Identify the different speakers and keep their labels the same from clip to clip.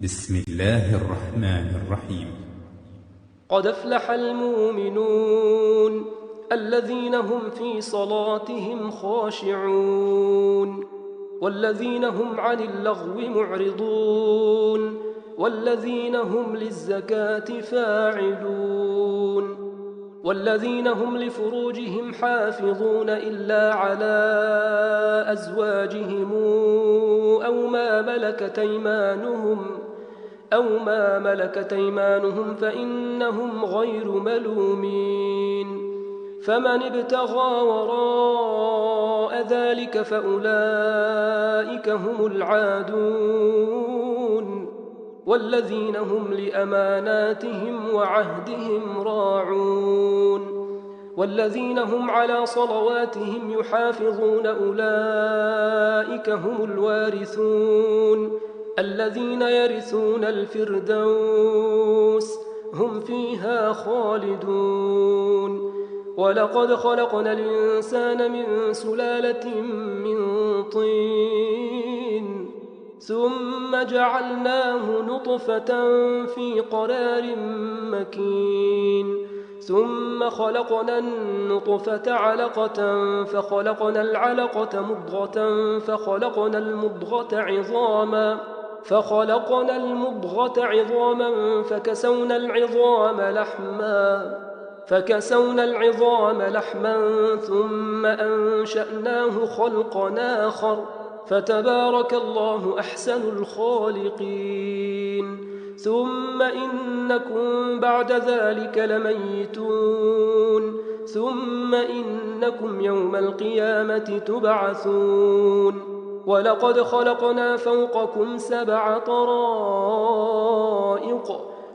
Speaker 1: بسم الله الرحمن الرحيم.
Speaker 2: قد أفلح المؤمنون الذين هم في صلاتهم خاشعون والذين هم عن اللغو معرضون والذين هم للزكاة فاعلون والذين هم لفروجهم حافظون إلا على أزواجهم أو ما ملكت أيمانهم فإنهم غير ملومين. فمن ابتغى وراء ذلك فأولئك هم العادون والذين هم لأماناتهم وعهدهم راعون والذين هم على صلواتهم يحافظون أولئك هم الوارثون الذين يرثون الفردوس هم فيها خالدون. ولقد خلقنا الإنسان من سلالة من طين ثم جعلناه نطفة في قرار مكين ثم خلقنا النطفة علقة فخلقنا العلقة مضغة فخلقنا المضغة عظاما فكسونا العظام لحما ثم أنشأناه خلقا آخر فتبارك الله أحسن الخالقين. ثم إنكم بعد ذلك لميتون ثم إنكم يوم القيامة تبعثون. ولقد خلقنا فوقكم 7 طرائق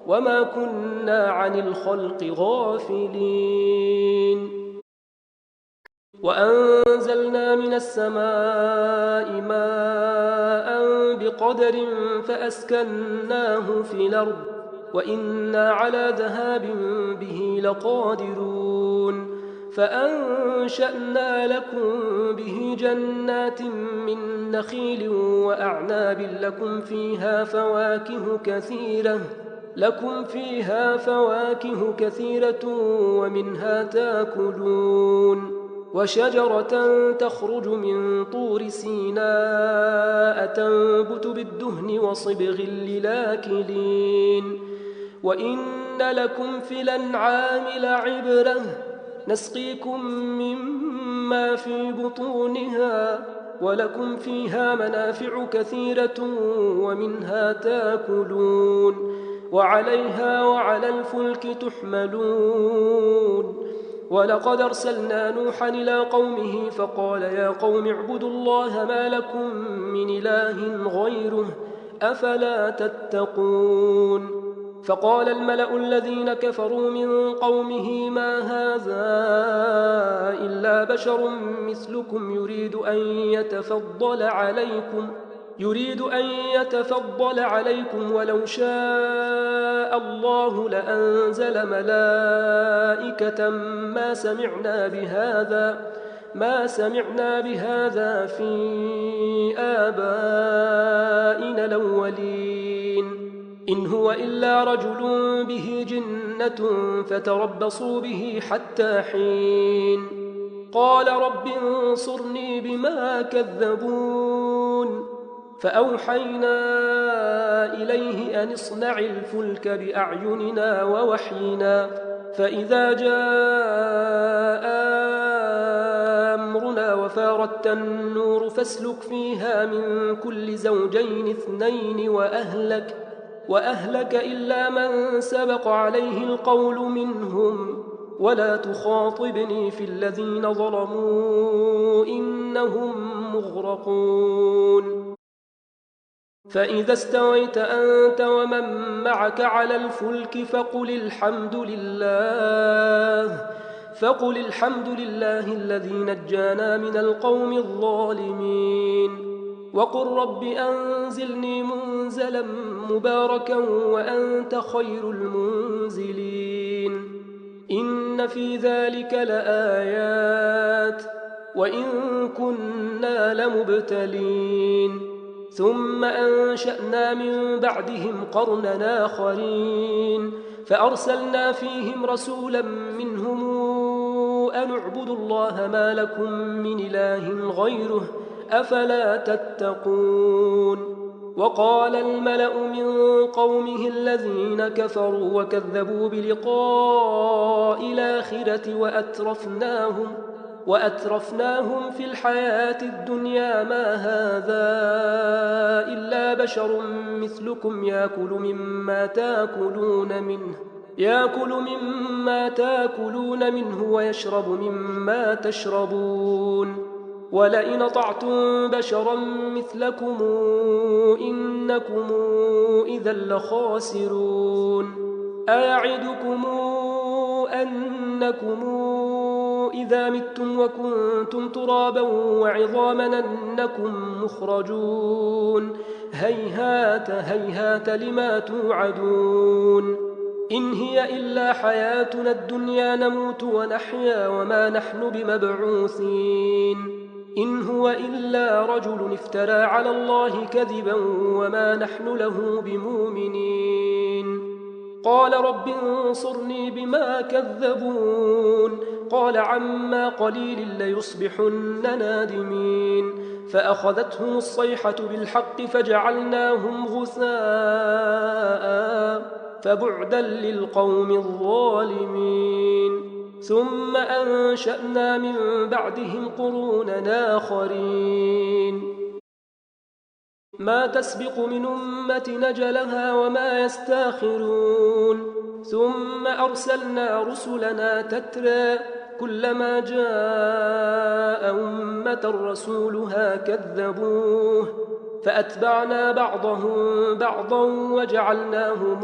Speaker 2: وما كنا عن الخلق غافلين. وأنزلنا من السماء ماء بقدر فأسكناه في الأرض وإنا على ذهاب به لقادرون. فأنشأنا لكم به جنات من نخيل وأعناب لكم فيها فواكه كثيرة ومنها تاكلون. وشجرة تخرج من طور سيناء تنبت بالدهن وصبغ للآكلين. وإن لكم في الأنعام لعبرة نسقيكم مما في بطونها ولكم فيها منافع كثيرة ومنها تاكلون وعليها وعلى الفلك تحملون. ولقد أرسلنا نوحا إلى قومه فقال يا قوم اعبدوا الله ما لكم من إله غيره أفلا تتقون. فقال الملأ الذين كفروا من قومه ما هذا إلا بشر مثلكم يريد أن يتفضل عليكم ولو شاء الله لأنزل ملائكة ما سمعنا بهذا في آبائنا الأولين إن هو إلا رجل به جنة فتربصوا به حتى حين. قال رب انصرني بما كذبون. فأوحينا إليه أن اصنع الفلك بأعيننا ووحينا فإذا جاء أمرنا وفارت النور فاسلك فيها من كل زوجين 2 وأهلك إلا من سبق عليه القول منهم ولا تخاطبني في الذين ظلموا إنهم مغرقون. فإذا استويت أنت ومن معك على الفلك فقل الحمد لله الذي نجانا من القوم الظالمين. وقل رب أنزلني منزلا مباركا وأنت خير المنزلين. إن في ذلك لآيات وإن كنا لمبتلين. ثم أنشأنا من بعدهم قرنا آخرين فأرسلنا فيهم رسولا منهم أن اعبدوا الله ما لكم من إله غيره أفلا تتقون وقال الملأ من قومه الذين كفروا وكذبوا بلقاء الآخرة وأترفناهم في الحياة الدنيا ما هذا إلا بشر مثلكم يأكل مما تاكلون منه ويشرب مما تشربون ولئن أطعتم بشرا مثلكم إنكم إذا لخاسرون أيعدكم أنكم إذا متم وكنتم ترابا وعظاما أنكم مخرجون هيهات هيهات لما توعدون إن هي إلا حياتنا الدنيا نموت ونحيا وما نحن بمبعوثين إن هو إلا رجل افترى على الله كذبا وما نحن له بمؤمنين قال رب انصرني بما كذبون قال عما قليل ليصبحن نادمين فأخذتهم الصيحة بالحق فجعلناهم غثاء فبعدا للقوم الظالمين ثم أنشأنا من بعدهم قرونا آخرين ما تسبق من أمة نجلها وما يستاخرون ثم أرسلنا رسلنا تترى كلما جاء أمة رسولها كذبوه فأتبعنا بعضهم بعضا وجعلناهم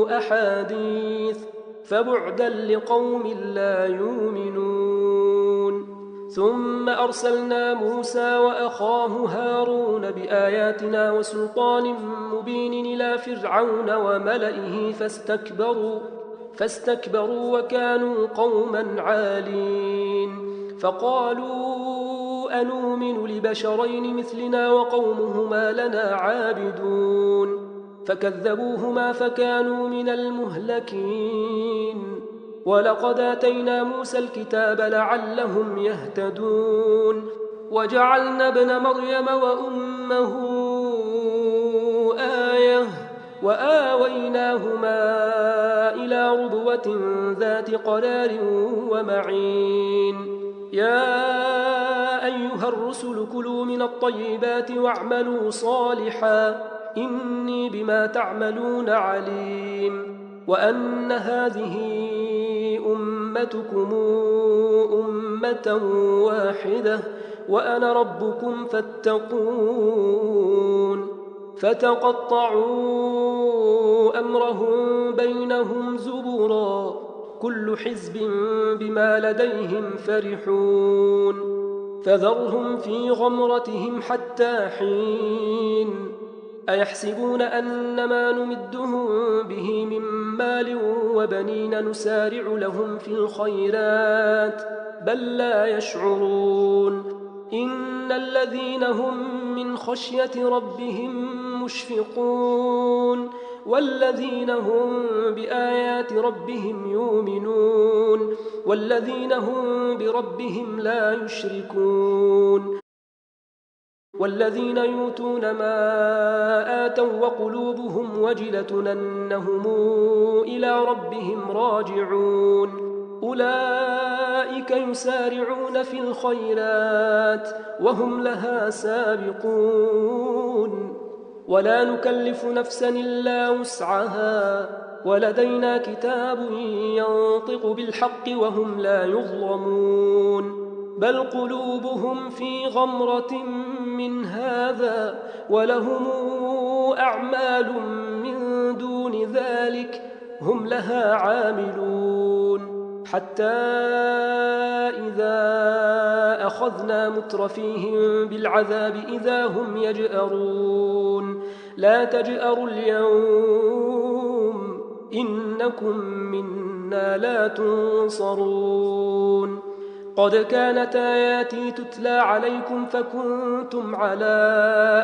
Speaker 2: أحاديث فبعدا لقوم لا يؤمنون ثم أرسلنا موسى وأخاه هارون بآياتنا وسلطان مبين إلى فرعون وملئه فاستكبروا وكانوا قوما عالين فقالوا أنؤمن لبشرين مثلنا وقومهما لنا عابدون فكذبوهما فكانوا من المهلكين ولقد آتينا موسى الكتاب لعلهم يهتدون وجعلنا ابن مريم وأمه آية وآويناهما إلى ربوة ذات قرار ومعين يا أيها الرسل كلوا من الطيبات واعملوا صالحا إني بما تعملون عليم وأن هذه أمتكم أمة واحدة وأنا ربكم فاتقون فتقطعوا أمرهم بينهم زبرا كل حزب بما لديهم فرحون فذرهم في غمرتهم حتى حين أيحسبون أن ما نمدهم به من مال وبنين نسارع لهم في الخيرات بل لا يشعرون إن الذين هم من خشية ربهم مشفقون والذين هم بآيات ربهم يؤمنون والذين هم بربهم لا يشركون والذين يؤتون ما آتوا وقلوبهم وجلة أنهم إلى ربهم راجعون أولئك يسارعون في الخيرات وهم لها سابقون ولا نكلف نفسا إلا وسعها ولدينا كتاب ينطق بالحق وهم لا يظلمون بل قلوبهم في غمرة من هذا ولهم أعمال من دون ذلك هم لها عاملون حتى إذا أخذنا مترفيهم بالعذاب إذا هم يجأرون لا تجأروا اليوم إنكم منا لا تنصرون قد كانت آياتي تتلى عليكم فكنتم على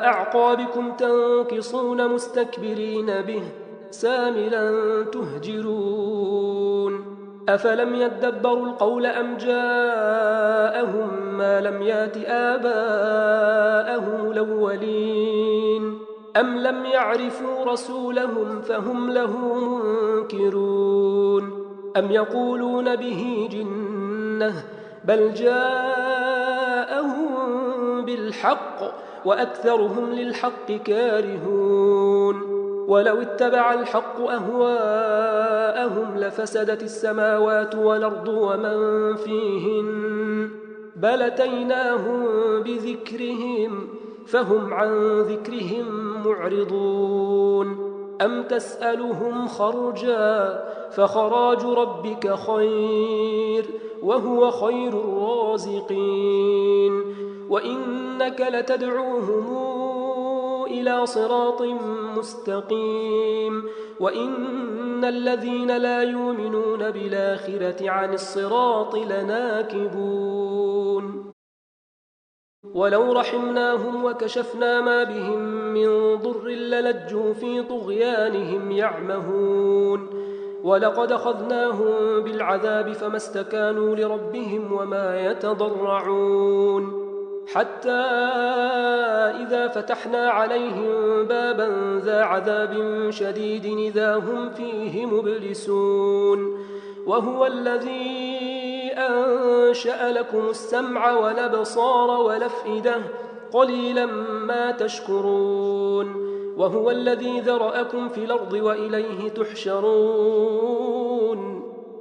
Speaker 2: أعقابكم تنكصون مستكبرين به ساملا تهجرون أفلم يدبروا القول أم جاءهم ما لم يات آباءهم الأولين أم لم يعرفوا رسولهم فهم له منكرون أم يقولون به جنة بل جاءهم بالحق وأكثرهم للحق كارهون ولو اتبع الحق أهواءهم لفسدت السماوات والأرض ومن فيهن بل أتيناهم بذكرهم فهم عن ذكرهم معرضون أم تسألهم خرجا فخراج ربك خير وهو خير الرازقين وإنك لتدعوهم إلى صراط مستقيم وإن الذين لا يؤمنون بالآخرة عن الصراط لناكبون ولو رحمناهم وكشفنا ما بهم من ضر للجوا في طغيانهم يعمهون ولقد أخذناهم بالعذاب فما استكانوا لربهم وما يتضرعون حتى إذا فتحنا عليهم بابا ذا عذاب شديد إذا هم فيه مبلسون وهو الذي أنشأ لكم السمع والأبصار والأفئدة قليلا ما تشكرون وهو الذي ذرأكم في الأرض وإليه تحشرون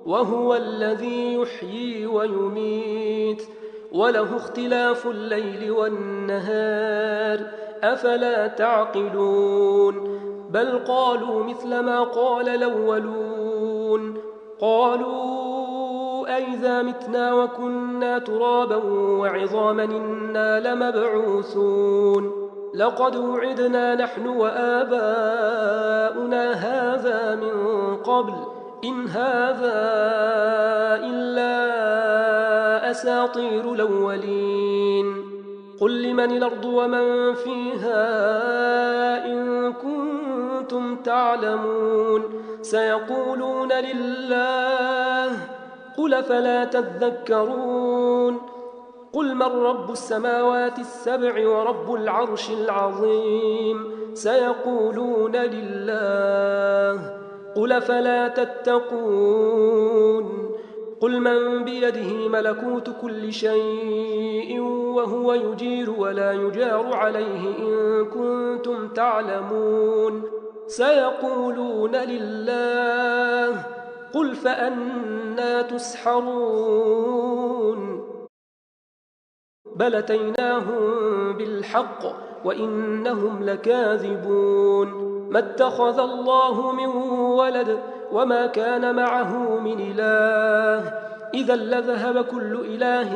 Speaker 2: وهو الذي يحيي ويميت وله اختلاف الليل والنهار أفلا تعقلون بل قالوا مثل ما قال الأولون قالوا أئذا متنا وكنا ترابا وعظاما إنا لمبعوثون لقد وعدنا نحن وآباؤنا هذا من قبل إن هذا إلا أساطير الأولين قل لمن الأرض ومن فيها إن كنتم تعلمون سيقولون لله قل فلا تذكرون قل من رب السماوات السبع ورب العرش العظيم سيقولون لله قل فلا تتقون قل من بيده ملكوت كل شيء وهو يجير ولا يجار عليه إن كنتم تعلمون سيقولون لله قل فأنى تسحرون بل أتيناهم بالحق وإنهم لكاذبون ما اتخذ الله من ولد وما كان معه من إله إذا لذهب كل إله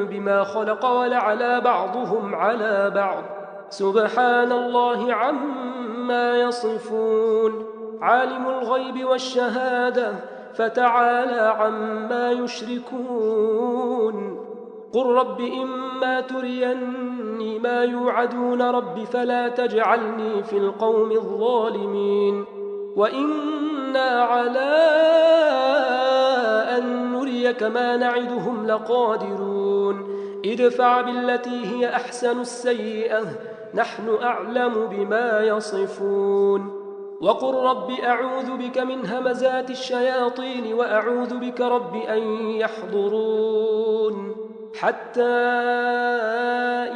Speaker 2: بما خلق ولعلى بعضهم على بعض سبحان الله عما يصفون عالم الغيب والشهادة فتعالى عما يشركون قل رب إما تريني ما يوعدون رب فلا تجعلني في القوم الظالمين وإنا على أن نريك ما نعدهم لقادرون ادفع بالتي هي أحسن السيئة نحن أعلم بما يصفون وقل رب أعوذ بك من همزات الشياطين وأعوذ بك رب أن يحضرون حتى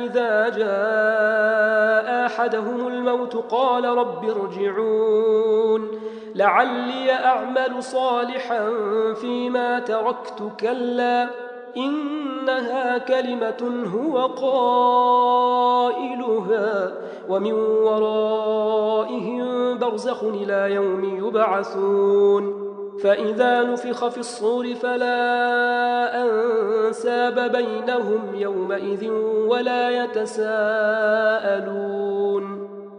Speaker 2: إذا جاء أحدهم الموت قال رب ارجعون لعلي أعمل صالحا فيما تركت كلا إنها كلمة هو قائلها ومن ورائهم برزخ إلى يوم يبعثون فإذا نفخ في الصور فلا أنساب بينهم يومئذ ولا يتساءلون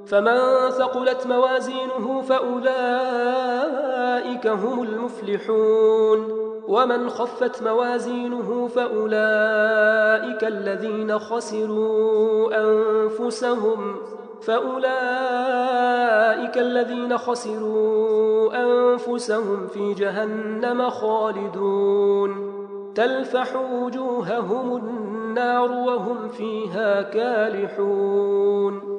Speaker 2: فمن ثقلت موازينه فأولئك هم المفلحون ومن خفت موازينه فأولئك الذين خسروا أنفسهم في جهنم خالدون تلفح وجوههم النار وهم فيها كالحون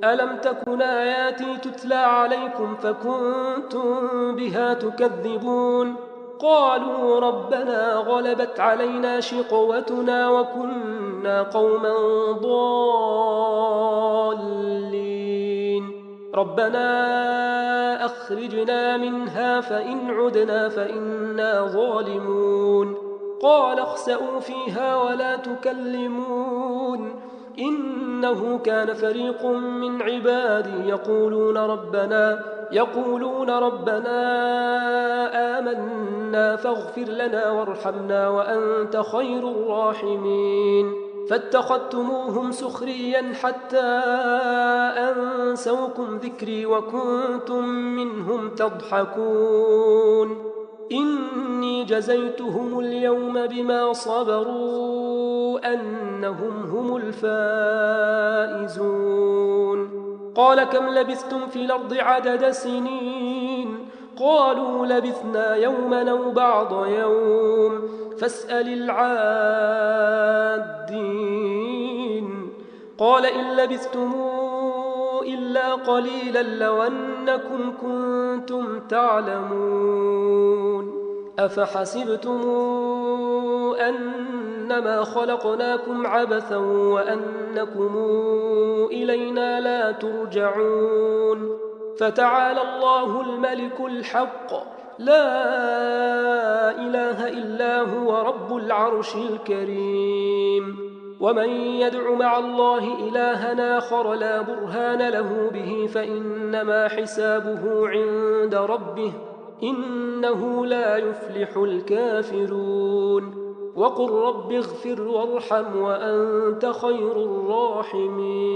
Speaker 2: ألم تكن آياتي تتلى عليكم فكنتم بها تكذبون قالوا ربنا غلبت علينا شقوتنا وكنا قوما ضالين ربنا أخرجنا منها فإن عدنا فإنا ظالمون قال اخسئوا فيها ولا تكلمون إنه كان فريق من عبادي يقولون ربنا آمنا فاغفر لنا وارحمنا وأنت خير الراحمين فاتخذتموهم سخريا حتى أنسوكم ذكري وكنتم منهم تضحكون إني جزيتهم اليوم بما صبروا أنهم هم الفائزون قال كم لبثتم في الأرض عدد سنين قالوا لبثنا يوما أو بعض يوم فاسأل العادين قال إن لبثتم إلا قليلا لو أنكم كنتم تعلمون أفحسبتم أنما خلقناكم عبثا وأنكم إلينا لا ترجعون فتعالى الله الملك الحق لا إله إلا هو رب العرش الكريم ومن يدع مع الله إلها آخر لا برهان له به فإنما حسابه عند ربه إنه لا يفلح الكافرون وقل رب اغفر وارحم وأنت خير الراحمين